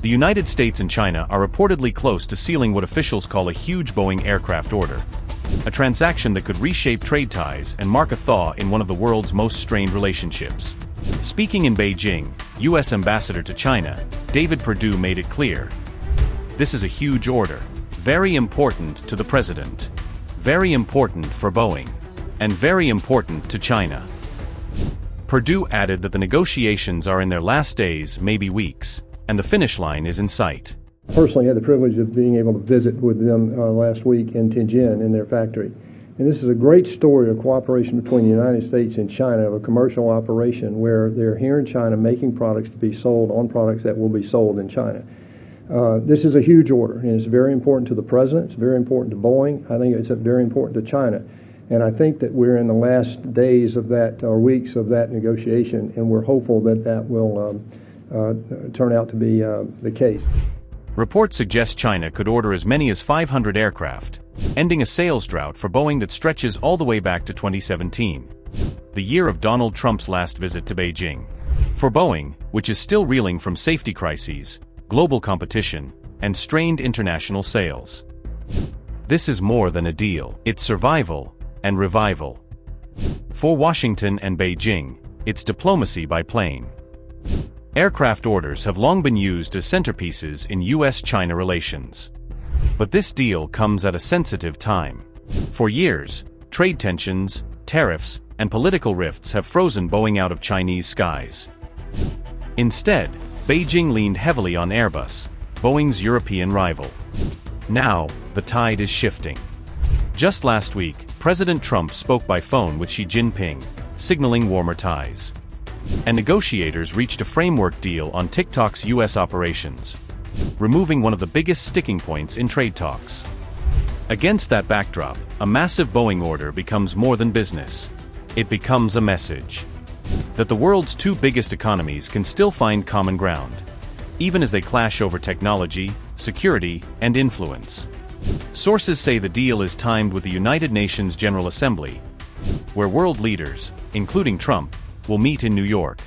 The United States and China are reportedly close to sealing what officials call a huge Boeing aircraft order. A transaction that could reshape trade ties and mark a thaw in one of the world's most strained relationships. Speaking in Beijing, U.S. Ambassador to China, David Perdue made it clear. This is a huge order. Very important to the president. Very important for Boeing. And very important to China. Perdue added that the negotiations are in their last days, maybe weeks, and the finish line is in sight. I personally had the privilege of being able to visit with them last week in Tianjin in their factory. And this is a great story of cooperation between the United States and China, of a commercial operation where they're here in China making products to be sold on products that will be sold in China. This is a huge order, and it's very important to the president. It's very important to Boeing. I think it's very important to China. And I think that we're in the last days of that, or weeks of that negotiation, and we're hopeful that that will turn out to be the case. Reports suggest China could order as many as 500 aircraft, ending a sales drought for Boeing that stretches all the way back to 2017, the year of Donald Trump's last visit to Beijing. For Boeing, which is still reeling from safety crises, global competition, and strained international sales. This is more than a deal. It's survival and revival. For Washington and Beijing, it's diplomacy by plane. Aircraft orders have long been used as centerpieces in U.S.-China relations. But this deal comes at a sensitive time. For years, trade tensions, tariffs, and political rifts have frozen Boeing out of Chinese skies. Instead, Beijing leaned heavily on Airbus, Boeing's European rival. Now, the tide is shifting. Just last week, President Trump spoke by phone with Xi Jinping, signaling warmer ties. And negotiators reached a framework deal on TikTok's U.S. operations, removing one of the biggest sticking points in trade talks. Against that backdrop, a massive Boeing order becomes more than business. It becomes a message that the world's two biggest economies can still find common ground, even as they clash over technology, security, and influence. Sources say the deal is timed with the United Nations General Assembly, where world leaders, including Trump, will meet in New York.